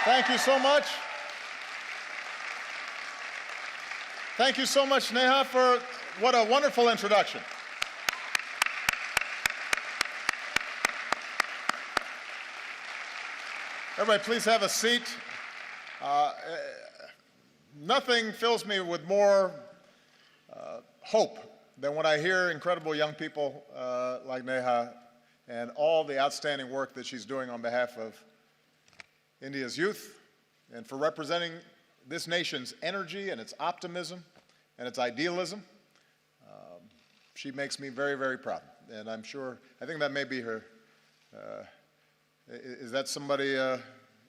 Thank you so much. Thank you so much, Neha, for what a wonderful introduction. Everybody, please have a seat. Nothing fills me with more hope than when I hear incredible young people like Neha and all the outstanding work that she's doing on behalf of India's youth and for representing this nation's energy and its optimism and its idealism. She makes me very, very proud. And I'm sure, I think that may be her. Is that somebody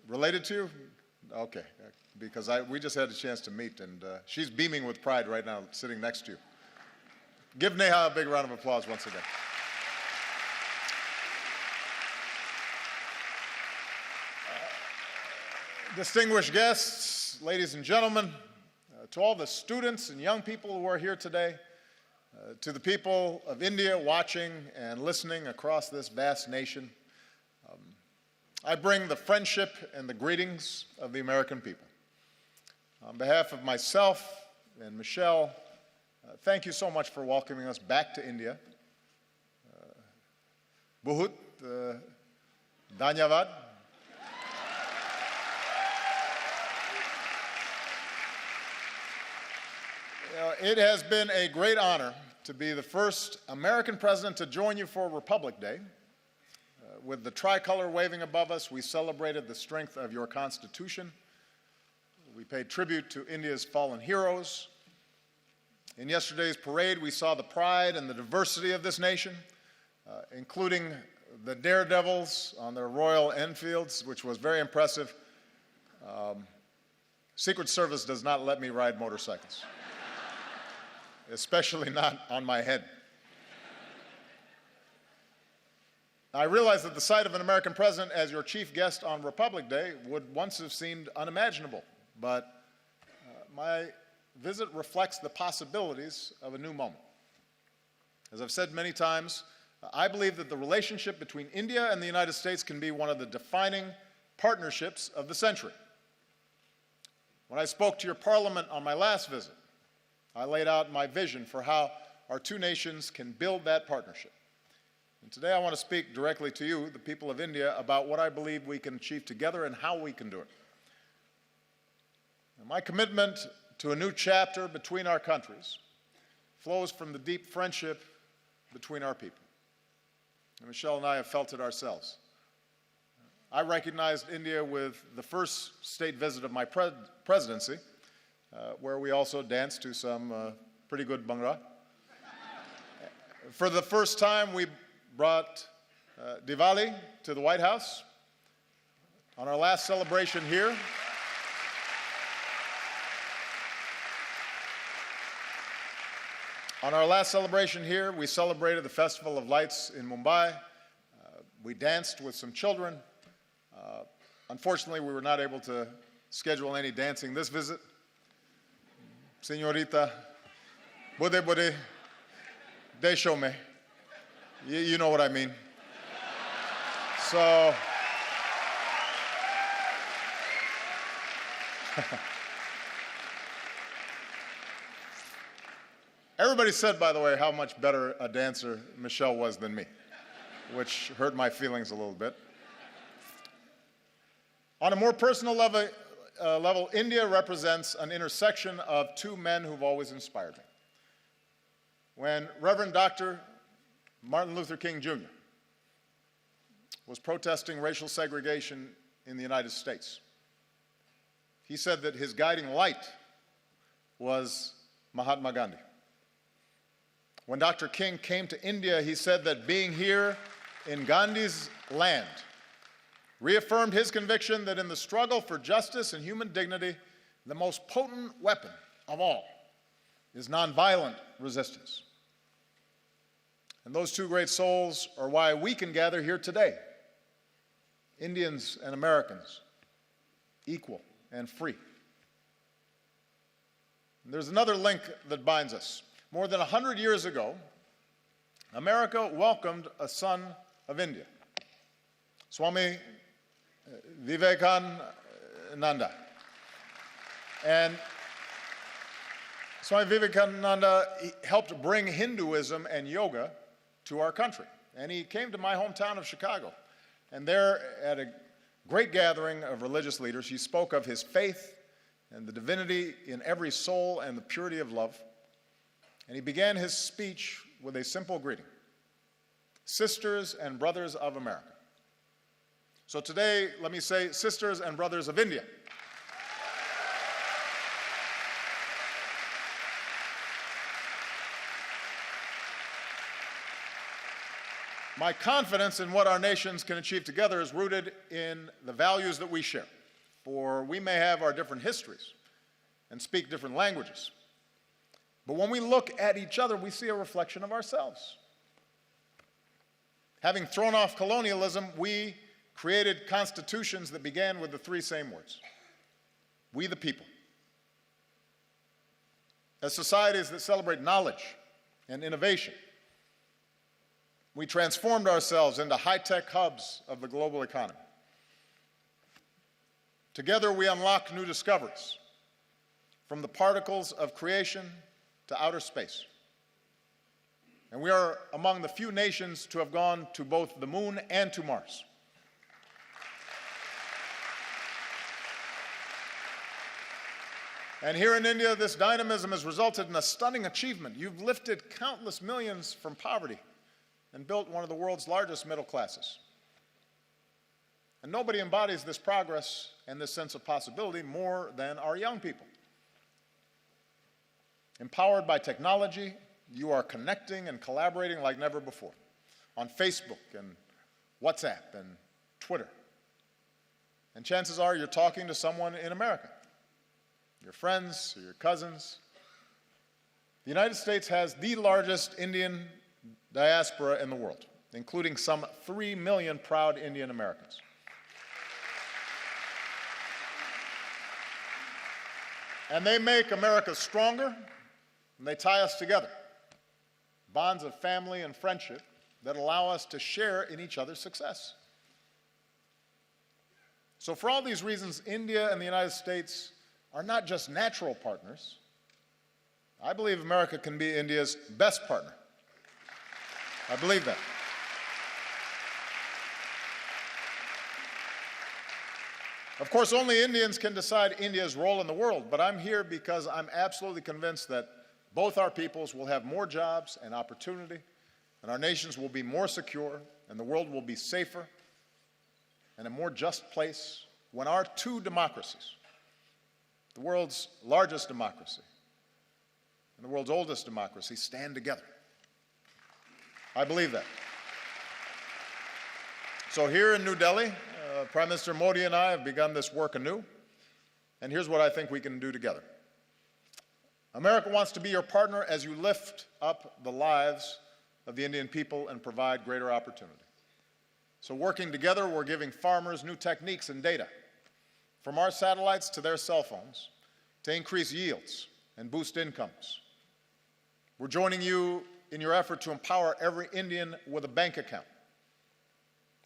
related to you? Okay, because we just had a chance to meet, and she's beaming with pride right now, sitting next to you. Give Neha a big round of applause once again. Distinguished guests, ladies and gentlemen, to all the students and young people who are here today, to the people of India watching and listening across this vast nation, I bring the friendship and the greetings of the American people. On behalf of myself and Michelle, thank you so much for welcoming us back to India. Bahut dhanyavad. It has been a great honor to be the first American president to join you for Republic Day. With the tricolor waving above us, we celebrated the strength of your Constitution. We paid tribute to India's fallen heroes. In yesterday's parade, we saw the pride and the diversity of this nation, including the daredevils on their Royal Enfields, which was very impressive. Secret Service does not let me ride motorcycles, especially not on my head. I realize that the sight of an American president as your chief guest on Republic Day would once have seemed unimaginable, but my visit reflects the possibilities of a new moment. As I've said many times, I believe that the relationship between India and the United States can be one of the defining partnerships of the century. When I spoke to your parliament on my last visit, I laid out my vision for how our two nations can build that partnership. And today I want to speak directly to you, the people of India, about what I believe we can achieve together and how we can do it. And my commitment to a new chapter between our countries flows from the deep friendship between our people. And Michelle and I have felt it ourselves. I recognized India with the first state visit of my presidency, where we also danced to some pretty good Bhangra. For the first time, we brought Diwali to the White House. On our last celebration here, we celebrated the Festival of Lights in Mumbai. We danced with some children. Unfortunately, we were not able to schedule any dancing this visit. Señorita, bude desho me. You know what I mean. So, everybody said, by the way, how much better a dancer Michelle was than me, which hurt my feelings a little bit. On a more personal level, India represents an intersection of two men who've always inspired me. When Reverend Dr. Martin Luther King Jr. was protesting racial segregation in the United States, he said that his guiding light was Mahatma Gandhi. When Dr. King came to India, he said that being here in Gandhi's land reaffirmed his conviction that in the struggle for justice and human dignity, the most potent weapon of all is nonviolent resistance. And those two great souls are why we can gather here today, Indians and Americans, equal and free. And there's another link that binds us. More than 100 years ago, America welcomed a son of India. Swami Vivekananda Vivekananda. And Swami Vivekananda helped bring Hinduism and yoga to our country. And he came to my hometown of Chicago. And there, at a great gathering of religious leaders, he spoke of his faith and the divinity in every soul and the purity of love. And he began his speech with a simple greeting: sisters and brothers of America. So today, let me say, sisters and brothers of India. My confidence in what our nations can achieve together is rooted in the values that we share. For we may have our different histories and speak different languages, but when we look at each other, we see a reflection of ourselves. Having thrown off colonialism, we created constitutions that began with the three same words: we the people. As societies that celebrate knowledge and innovation, we transformed ourselves into high-tech hubs of the global economy. Together, we unlocked new discoveries, from the particles of creation to outer space. And we are among the few nations to have gone to both the moon and to Mars. And here in India, this dynamism has resulted in a stunning achievement. You've lifted countless millions from poverty and built one of the world's largest middle classes. And nobody embodies this progress and this sense of possibility more than our young people. Empowered by technology, you are connecting and collaborating like never before on Facebook and WhatsApp and Twitter. And chances are you're talking to someone in America, your friends or your cousins. The United States has the largest Indian diaspora in the world, including some 3 million proud Indian Americans. And they make America stronger, and they tie us together. Bonds of family and friendship that allow us to share in each other's success. So for all these reasons, India and the United States are not just natural partners. I believe America can be India's best partner. I believe that. Of course, only Indians can decide India's role in the world, but I'm here because I'm absolutely convinced that both our peoples will have more jobs and opportunity, and our nations will be more secure, and the world will be safer and a more just place when our two democracies, the world's largest democracy and the world's oldest democracy, stand together. I believe that. So here in New Delhi, Prime Minister Modi and I have begun this work anew, and here's what I think we can do together. America wants to be your partner as you lift up the lives of the Indian people and provide greater opportunity. So working together, we're giving farmers new techniques and data, from our satellites to their cell phones, to increase yields and boost incomes. We're joining you in your effort to empower every Indian with a bank account.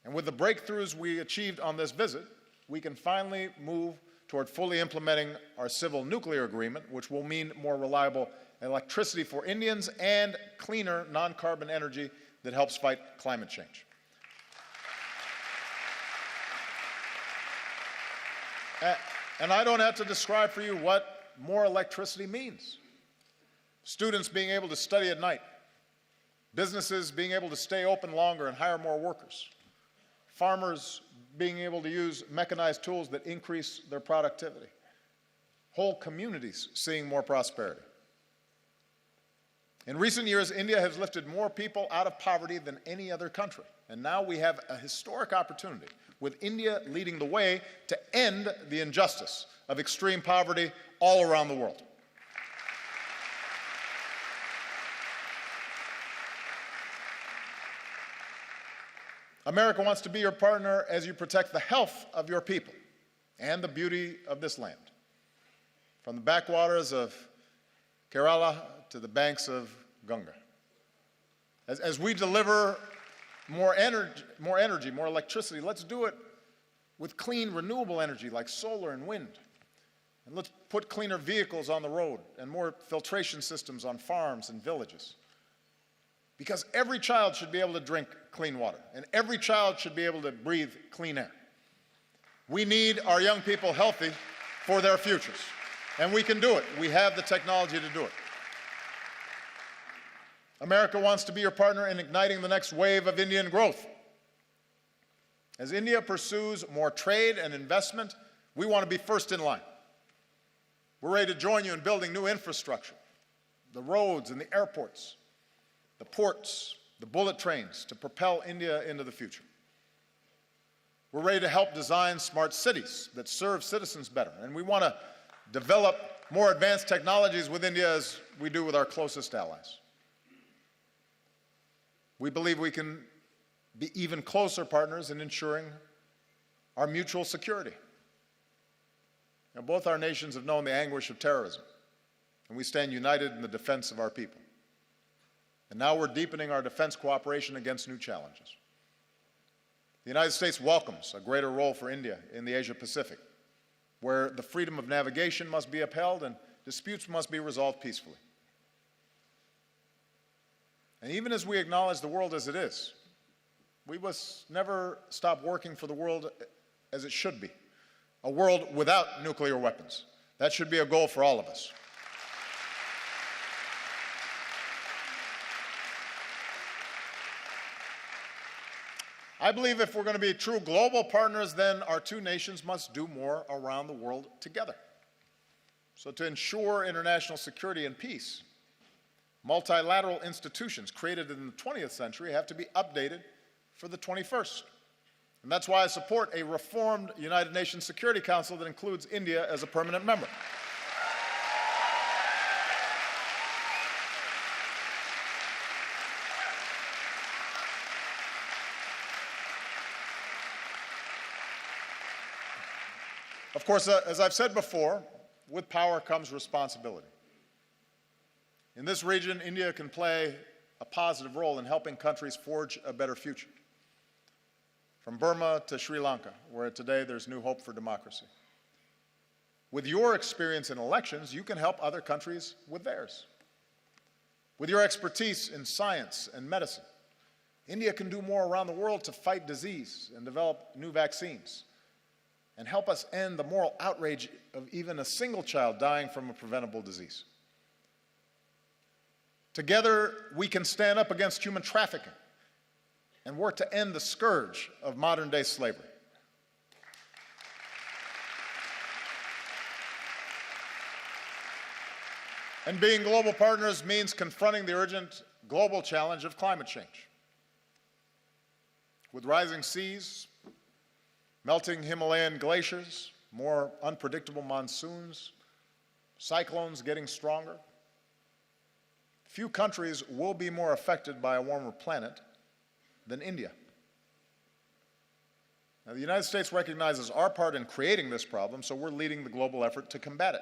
And with the breakthroughs we achieved on this visit, we can finally move toward fully implementing our civil nuclear agreement, which will mean more reliable electricity for Indians and cleaner non-carbon energy that helps fight climate change. And I don't have to describe for you what more electricity means. Students being able to study at night, businesses being able to stay open longer and hire more workers, farmers being able to use mechanized tools that increase their productivity, whole communities seeing more prosperity. In recent years, India has lifted more people out of poverty than any other country, and now we have a historic opportunity, with India leading the way, to end the injustice of extreme poverty all around the world. America wants to be your partner as you protect the health of your people and the beauty of this land, from the backwaters of Kerala to the banks of Ganga. As we deliver more energy, more electricity, let's do it with clean, renewable energy like solar and wind. And let's put cleaner vehicles on the road and more filtration systems on farms and villages. Because every child should be able to drink clean water, and every child should be able to breathe clean air. We need our young people healthy for their futures, and we can do it. We have the technology to do it. America wants to be your partner in igniting the next wave of Indian growth. As India pursues more trade and investment, we want to be first in line. We're ready to join you in building new infrastructure, the roads and the airports, the ports, the bullet trains to propel India into the future. We're ready to help design smart cities that serve citizens better, and we want to develop more advanced technologies with India as we do with our closest allies. We believe we can be even closer partners in ensuring our mutual security. Now, both our nations have known the anguish of terrorism, and we stand united in the defense of our people. And now we're deepening our defense cooperation against new challenges. The United States welcomes a greater role for India in the Asia-Pacific, where the freedom of navigation must be upheld and disputes must be resolved peacefully. And even as we acknowledge the world as it is, we must never stop working for the world as it should be, a world without nuclear weapons. That should be a goal for all of us. I believe if we're going to be true global partners, then our two nations must do more around the world together. So to ensure international security and peace, multilateral institutions created in the 20th century have to be updated for the 21st. And that's why I support a reformed United Nations Security Council that includes India as a permanent member. Of course, as I've said before, with power comes responsibility. In this region, India can play a positive role in helping countries forge a better future. From Burma to Sri Lanka, where today there's new hope for democracy. With your experience in elections, you can help other countries with theirs. With your expertise in science and medicine, India can do more around the world to fight disease and develop new vaccines, and help us end the moral outrage of even a single child dying from a preventable disease. Together, we can stand up against human trafficking and work to end the scourge of modern-day slavery. And being global partners means confronting the urgent global challenge of climate change. With rising seas, melting Himalayan glaciers, more unpredictable monsoons, cyclones getting stronger, few countries will be more affected by a warmer planet than India. Now, the United States recognizes our part in creating this problem, so we're leading the global effort to combat it.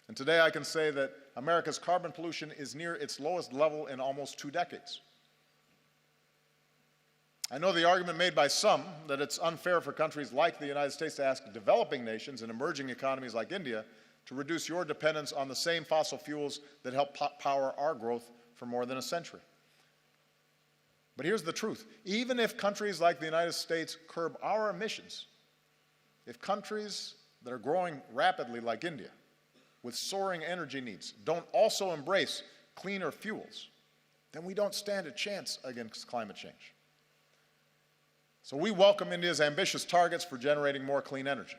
And today I can say that America's carbon pollution is near its lowest level in almost 2 decades. I know the argument made by some that it's unfair for countries like the United States to ask developing nations and emerging economies like India to reduce your dependence on the same fossil fuels that help power our growth for more than a century. But here's the truth. Even if countries like the United States curb our emissions, if countries that are growing rapidly like India, with soaring energy needs, don't also embrace cleaner fuels, then we don't stand a chance against climate change. So we welcome India's ambitious targets for generating more clean energy.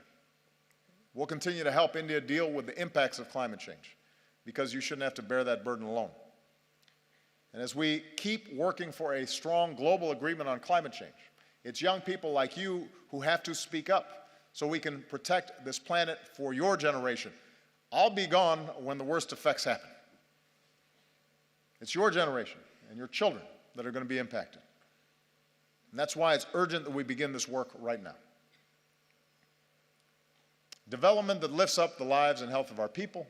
We'll continue to help India deal with the impacts of climate change, because you shouldn't have to bear that burden alone. And as we keep working for a strong global agreement on climate change, it's young people like you who have to speak up so we can protect this planet for your generation. I'll be gone when the worst effects happen. It's your generation and your children that are going to be impacted. And that's why it's urgent that we begin this work right now. Development that lifts up the lives and health of our people,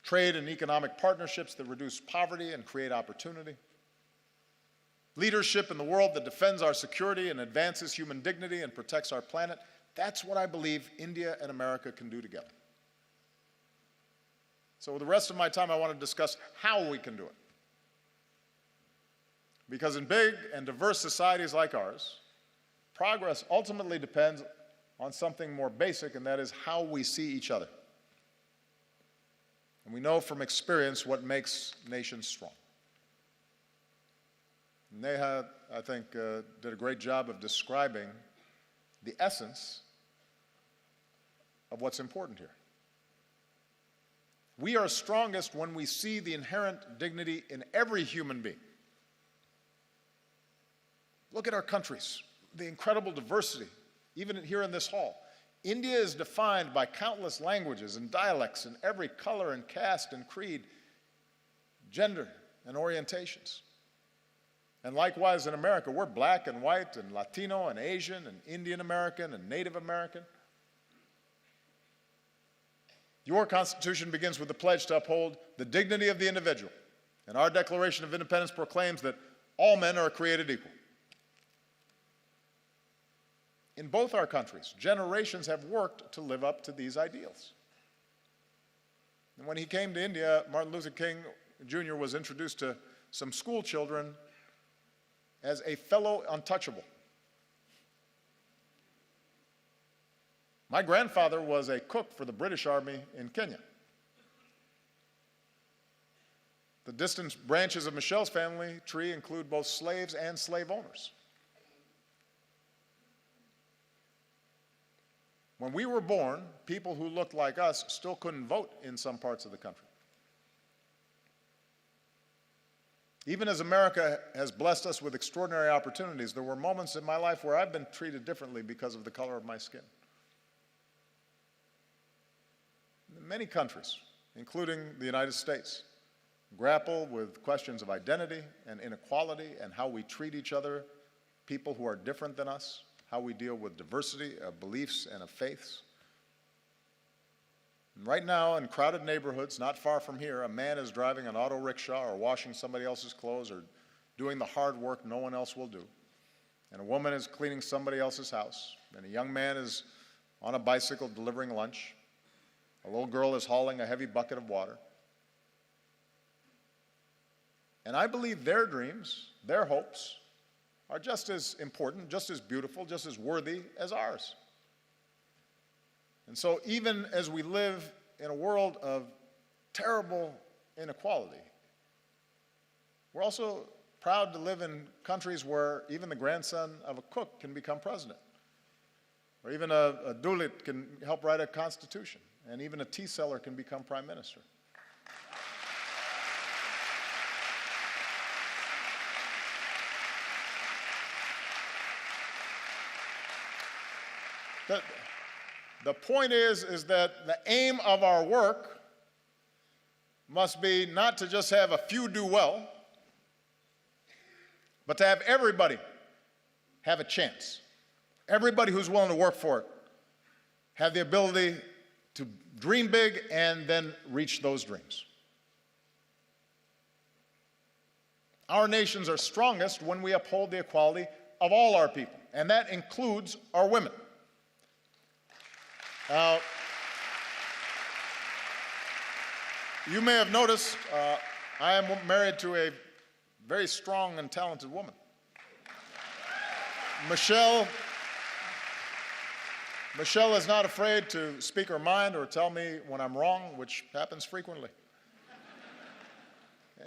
trade and economic partnerships that reduce poverty and create opportunity, leadership in the world that defends our security and advances human dignity and protects our planet. That's what I believe India and America can do together. So with the rest of my time, I want to discuss how we can do it. Because in big and diverse societies like ours, progress ultimately depends on something more basic, and that is how we see each other. And we know from experience what makes nations strong. Neha, I think, did a great job of describing the essence of what's important here. We are strongest when we see the inherent dignity in every human being. Look at our countries, the incredible diversity, even here in this hall. India is defined by countless languages and dialects in every color and caste and creed, gender and orientations. And likewise in America, we're black and white and Latino and Asian and Indian American and Native American. Your Constitution begins with the pledge to uphold the dignity of the individual. And our Declaration of Independence proclaims that all men are created equal. In both our countries, generations have worked to live up to these ideals. And when he came to India, Martin Luther King Jr. was introduced to some school children as a fellow untouchable. My grandfather was a cook for the British Army in Kenya. The distant branches of Michelle's family tree include both slaves and slave owners. When we were born, people who looked like us still couldn't vote in some parts of the country. Even as America has blessed us with extraordinary opportunities, there were moments in my life where I've been treated differently because of the color of my skin. Many countries, including the United States, grapple with questions of identity and inequality and how we treat each other, people who are different than us, how we deal with diversity of beliefs and of faiths. And right now, in crowded neighborhoods not far from here, a man is driving an auto rickshaw or washing somebody else's clothes or doing the hard work no one else will do. And a woman is cleaning somebody else's house. And a young man is on a bicycle delivering lunch. A little girl is hauling a heavy bucket of water. And I believe their dreams, their hopes, are just as important, just as beautiful, just as worthy as ours. And so even as we live in a world of terrible inequality, we're also proud to live in countries where even the grandson of a cook can become president, or even a Dulit can help write a constitution, and even a tea seller can become prime minister. The point is that the aim of our work must be not to just have a few do well, but to have everybody have a chance. Everybody who's willing to work for it have the ability to dream big and then reach those dreams. Our nations are strongest when we uphold the equality of all our people, and that includes our women. Now, you may have noticed I am married to a very strong and talented woman. Michelle is not afraid to speak her mind or tell me when I'm wrong, which happens frequently.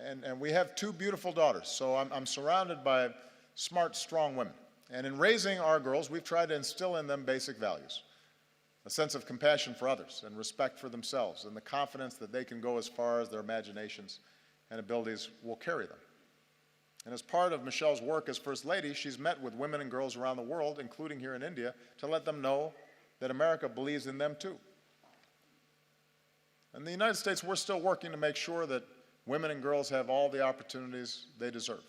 And we have two beautiful daughters, so I'm surrounded by smart, strong women. And in raising our girls, we've tried to instill in them basic values. A sense of compassion for others and respect for themselves and the confidence that they can go as far as their imaginations and abilities will carry them. And as part of Michelle's work as First Lady, she's met with women and girls around the world, including here in India, to let them know that America believes in them too. In the United States, we're still working to make sure that women and girls have all the opportunities they deserve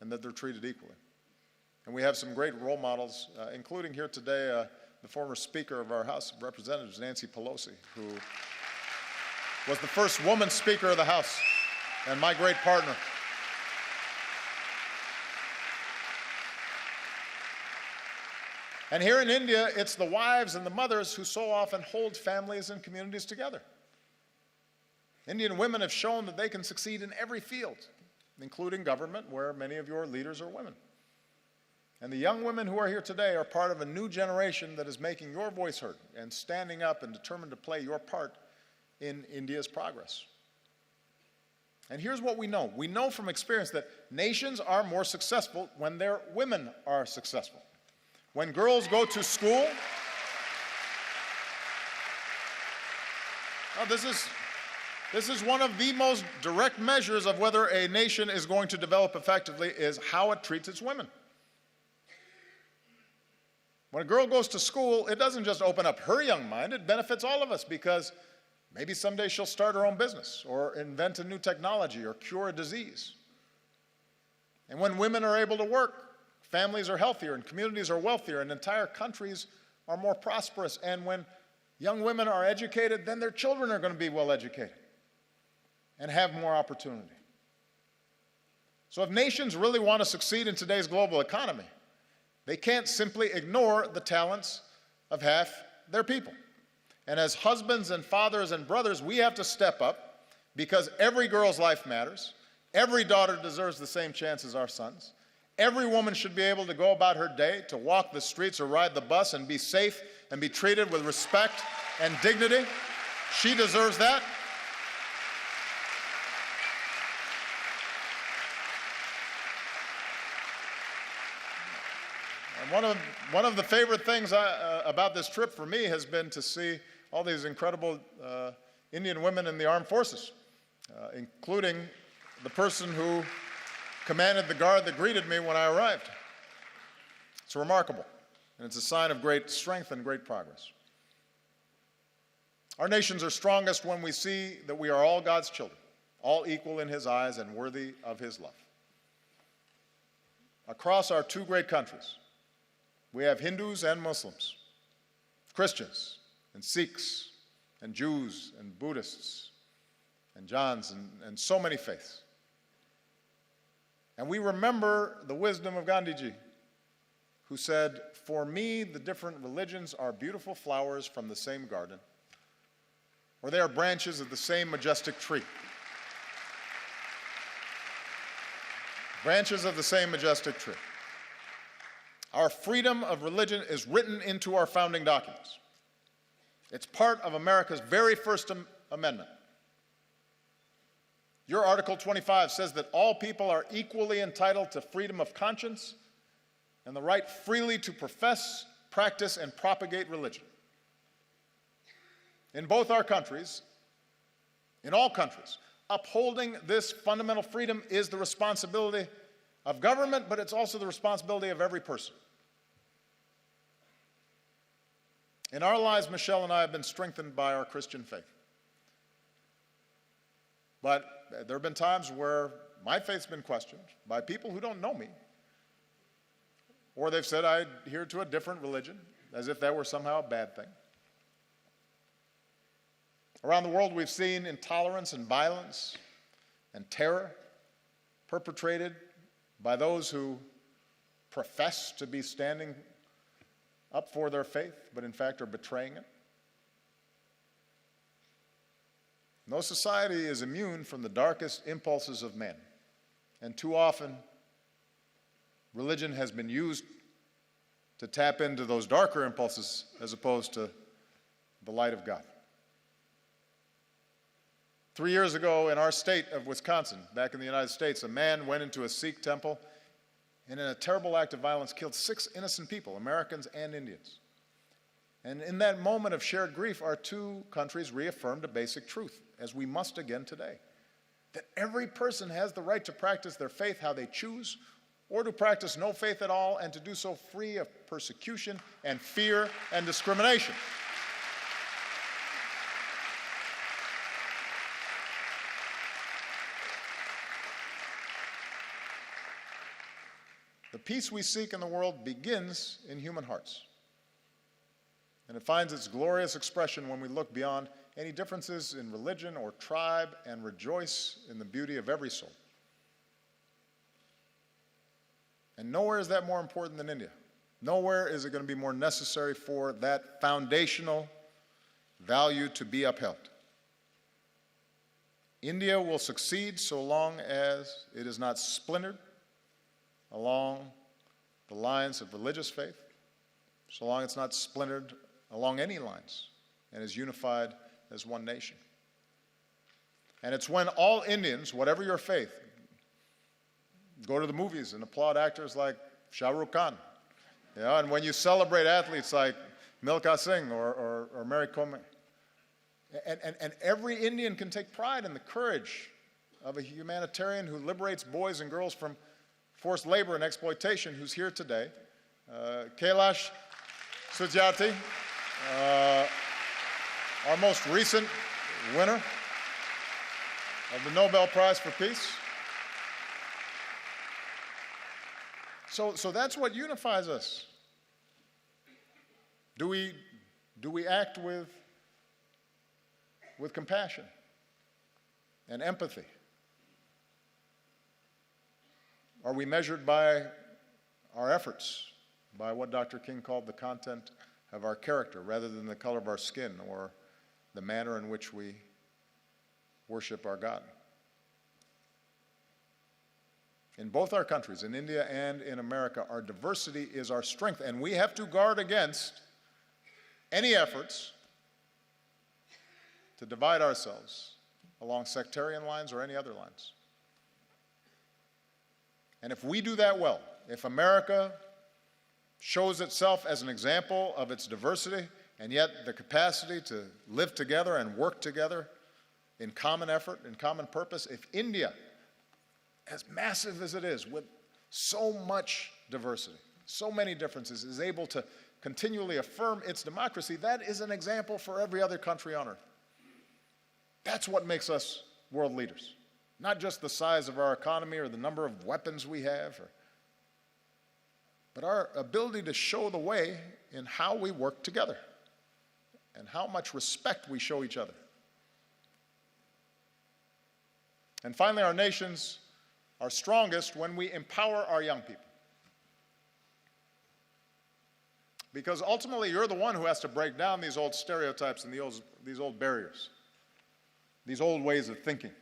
and that they're treated equally. And we have some great role models, including here today, the former Speaker of our House of Representatives, Nancy Pelosi, who was the first woman Speaker of the House and my great partner. And here in India, it's the wives and the mothers who so often hold families and communities together. Indian women have shown that they can succeed in every field, including government, where many of your leaders are women. And the young women who are here today are part of a new generation that is making your voice heard and standing up and determined to play your part in India's progress. And here's what we know. We know from experience that nations are more successful when their women are successful. When girls go to school, this is one of the most direct measures of whether a nation is going to develop effectively is how it treats its women. When a girl goes to school, it doesn't just open up her young mind, it benefits all of us because maybe someday she'll start her own business or invent a new technology or cure a disease. And when women are able to work, families are healthier and communities are wealthier and entire countries are more prosperous. And when young women are educated, then their children are going to be well educated and have more opportunity. So if nations really want to succeed in today's global economy, they can't simply ignore the talents of half their people. And as husbands and fathers and brothers, we have to step up because every girl's life matters. Every daughter deserves the same chance as our sons. Every woman should be able to go about her day, to walk the streets or ride the bus and be safe and be treated with respect and dignity. She deserves that. And one of the favorite things about this trip for me has been to see all these incredible Indian women in the armed forces, including the person who commanded the guard that greeted me when I arrived. It's remarkable, and it's a sign of great strength and great progress. Our nations are strongest when we see that we are all God's children, all equal in His eyes and worthy of His love. Across our two great countries, we have Hindus and Muslims, Christians and Sikhs and Jews and Buddhists and Jains and so many faiths. And we remember the wisdom of Gandhiji, who said, "For me, the different religions are beautiful flowers from the same garden, or they are branches of the same majestic tree." Branches of the same majestic tree. Our freedom of religion is written into our founding documents. It's part of America's very first amendment. Your Article 25 says that all people are equally entitled to freedom of conscience and the right freely to profess, practice, and propagate religion. In both our countries, in all countries, upholding this fundamental freedom is the responsibility of government, but it's also the responsibility of every person. In our lives, Michelle and I have been strengthened by our Christian faith. But there have been times where my faith's been questioned by people who don't know me, or they've said I adhere to a different religion, as if that were somehow a bad thing. Around the world, we've seen intolerance and violence and terror perpetrated by those who profess to be standing up for their faith, but in fact are betraying it. No society is immune from the darkest impulses of man, and too often, religion has been used to tap into those darker impulses as opposed to the light of God. 3 years ago in our state of Wisconsin, back in the United States, a man went into a Sikh temple and in a terrible act of violence killed 6 innocent people, Americans and Indians. And in that moment of shared grief, our two countries reaffirmed a basic truth, as we must again today, that every person has the right to practice their faith how they choose, or to practice no faith at all, and to do so free of persecution and fear and discrimination. The peace we seek in the world begins in human hearts. And it finds its glorious expression when we look beyond any differences in religion or tribe and rejoice in the beauty of every soul. And nowhere is that more important than India. Nowhere is it going to be more necessary for that foundational value to be upheld. India will succeed so long as it is not splintered along the lines of religious faith, so long as it's not splintered along any lines and is unified as one nation. And it's when all Indians, whatever your faith, go to the movies and applaud actors like Shah Rukh Khan, and when you celebrate athletes like Milkha Singh or Mary Kom. And every Indian can take pride in the courage of a humanitarian who liberates boys and girls from forced labor and exploitation, who's here today. Kailash Satyarthi, our most recent winner of the Nobel Prize for Peace. So that's what unifies us. Do we act with compassion and empathy? Are we measured by our efforts, by what Dr. King called the content of our character, rather than the color of our skin or the manner in which we worship our God? In both our countries, in India and in America, our diversity is our strength, and we have to guard against any efforts to divide ourselves along sectarian lines or any other lines. And if we do that well, if America shows itself as an example of its diversity and yet the capacity to live together and work together in common effort, in common purpose, if India, as massive as it is, with so much diversity, so many differences, is able to continually affirm its democracy, that is an example for every other country on earth. That's what makes us world leaders. Not just the size of our economy or the number of weapons we have, but our ability to show the way in how we work together and how much respect we show each other. And finally, our nations are strongest when we empower our young people. Because ultimately, you're the one who has to break down these old stereotypes and these old barriers, these old ways of thinking.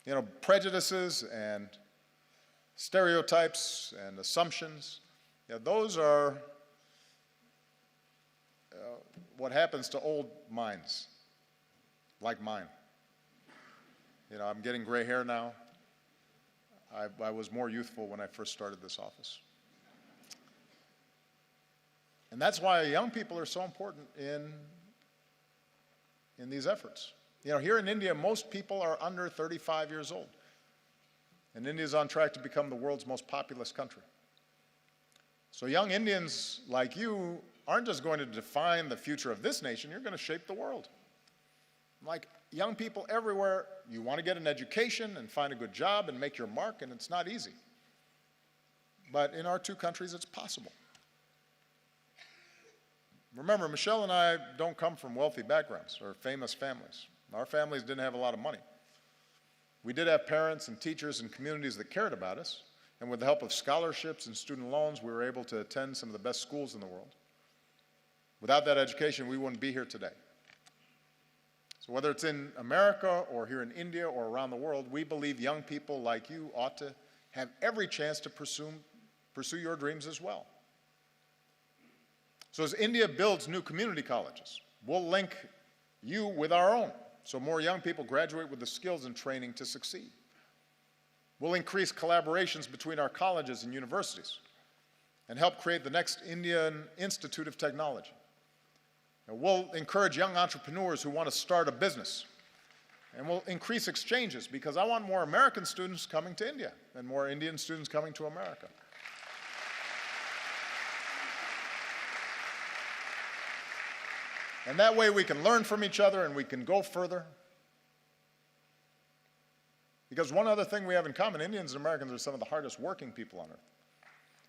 You know, prejudices and stereotypes and assumptions, those are what happens to old minds like mine. You know, I'm getting gray hair now. I was more youthful when I first started this office. And that's why young people are so important in these efforts. You know, here in India, most people are under 35 years old. And India is on track to become the world's most populous country. So young Indians like you aren't just going to define the future of this nation, you're going to shape the world. Like young people everywhere, you want to get an education and find a good job and make your mark, and it's not easy. But in our two countries, it's possible. Remember, Michelle and I don't come from wealthy backgrounds or famous families. Our families didn't have a lot of money. We did have parents and teachers and communities that cared about us, and with the help of scholarships and student loans, we were able to attend some of the best schools in the world. Without that education, we wouldn't be here today. So whether it's in America or here in India or around the world, we believe young people like you ought to have every chance to pursue your dreams as well. So as India builds new community colleges, we'll link you with our own, so more young people graduate with the skills and training to succeed. We'll increase collaborations between our colleges and universities and help create the next Indian Institute of Technology. And we'll encourage young entrepreneurs who want to start a business. And we'll increase exchanges because I want more American students coming to India and more Indian students coming to America. And that way we can learn from each other and we can go further. Because one other thing we have in common, Indians and Americans are some of the hardest working people on earth.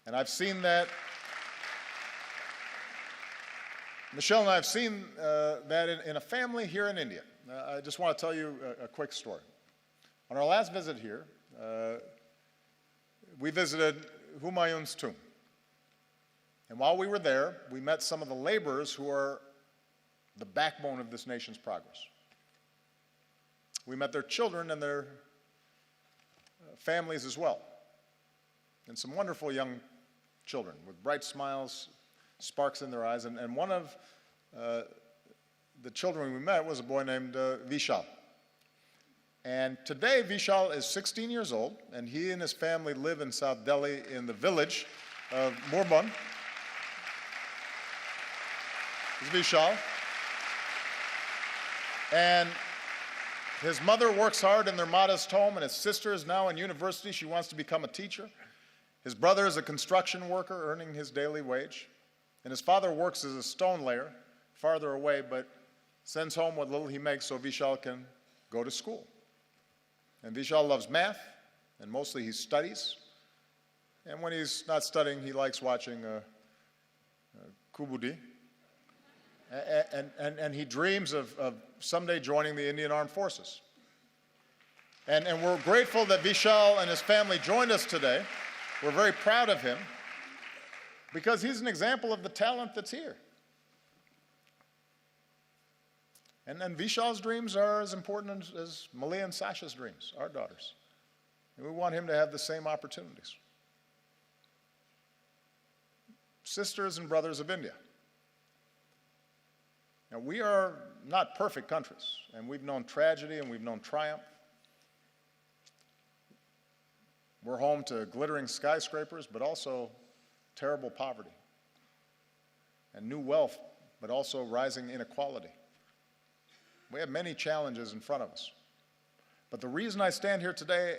And I've seen that. Michelle and I have seen that in a family here in India. I just want to tell you a quick story. On our last visit here, we visited Humayun's tomb. And while we were there, we met some of the laborers who are the backbone of this nation's progress. We met their children and their families as well, and some wonderful young children with bright smiles, sparks in their eyes. And one of the children we met was a boy named Vishal. And today, Vishal is 16 years old, and he and his family live in South Delhi in the village of Murband. This is Vishal. And his mother works hard in their modest home, and his sister is now in university. She wants to become a teacher. His brother is a construction worker earning his daily wage. And his father works as a stone layer farther away, but sends home what little he makes so Vishal can go to school. And Vishal loves math, and mostly he studies. And when he's not studying, he likes watching Kubudi. And he dreams of someday joining the Indian Armed Forces. And we're grateful that Vishal and his family joined us today. We're very proud of him because he's an example of the talent that's here. And Vishal's dreams are as important as Malia and Sasha's dreams, our daughters. And we want him to have the same opportunities. Sisters and brothers of India. Now, we are not perfect countries, and we've known tragedy and we've known triumph. We're home to glittering skyscrapers, but also terrible poverty, and new wealth, but also rising inequality. We have many challenges in front of us. But the reason I stand here today,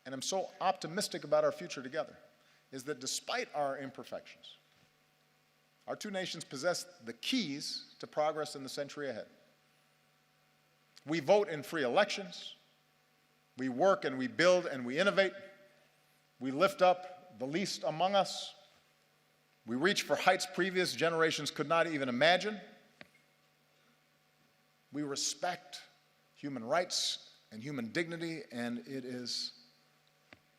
and I'm so optimistic about our future together, is that despite our imperfections, our two nations possess the keys to progress in the century ahead. We vote in free elections. We work and we build and we innovate. We lift up the least among us. We reach for heights previous generations could not even imagine. We respect human rights and human dignity, and it is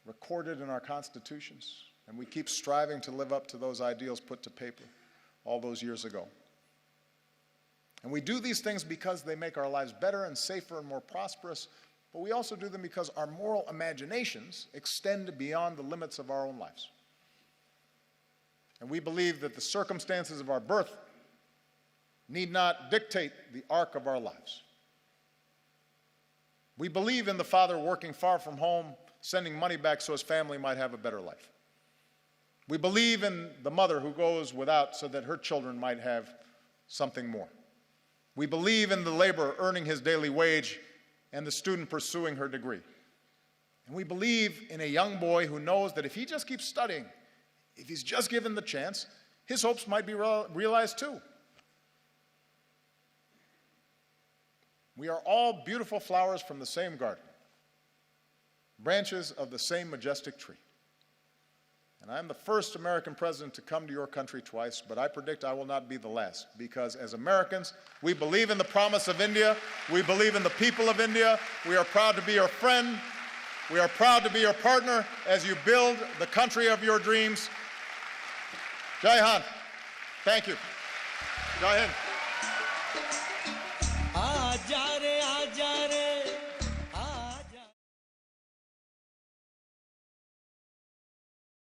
recorded in our constitutions. And we keep striving to live up to those ideals put to paper all those years ago. And we do these things because they make our lives better and safer and more prosperous, but we also do them because our moral imaginations extend beyond the limits of our own lives. And we believe that the circumstances of our birth need not dictate the arc of our lives. We believe in the father working far from home, sending money back so his family might have a better life. We believe in the mother who goes without so that her children might have something more. We believe in the laborer earning his daily wage and the student pursuing her degree. And we believe in a young boy who knows that if he just keeps studying, if he's just given the chance, his hopes might be realized too. We are all beautiful flowers from the same garden, branches of the same majestic tree. And I'm the first American president to come to your country twice, but I predict I will not be the last, because as Americans, we believe in the promise of India. We believe in the people of India. We are proud to be your friend. We are proud to be your partner as you build the country of your dreams. Jai Hind. Thank you. Jai Hind.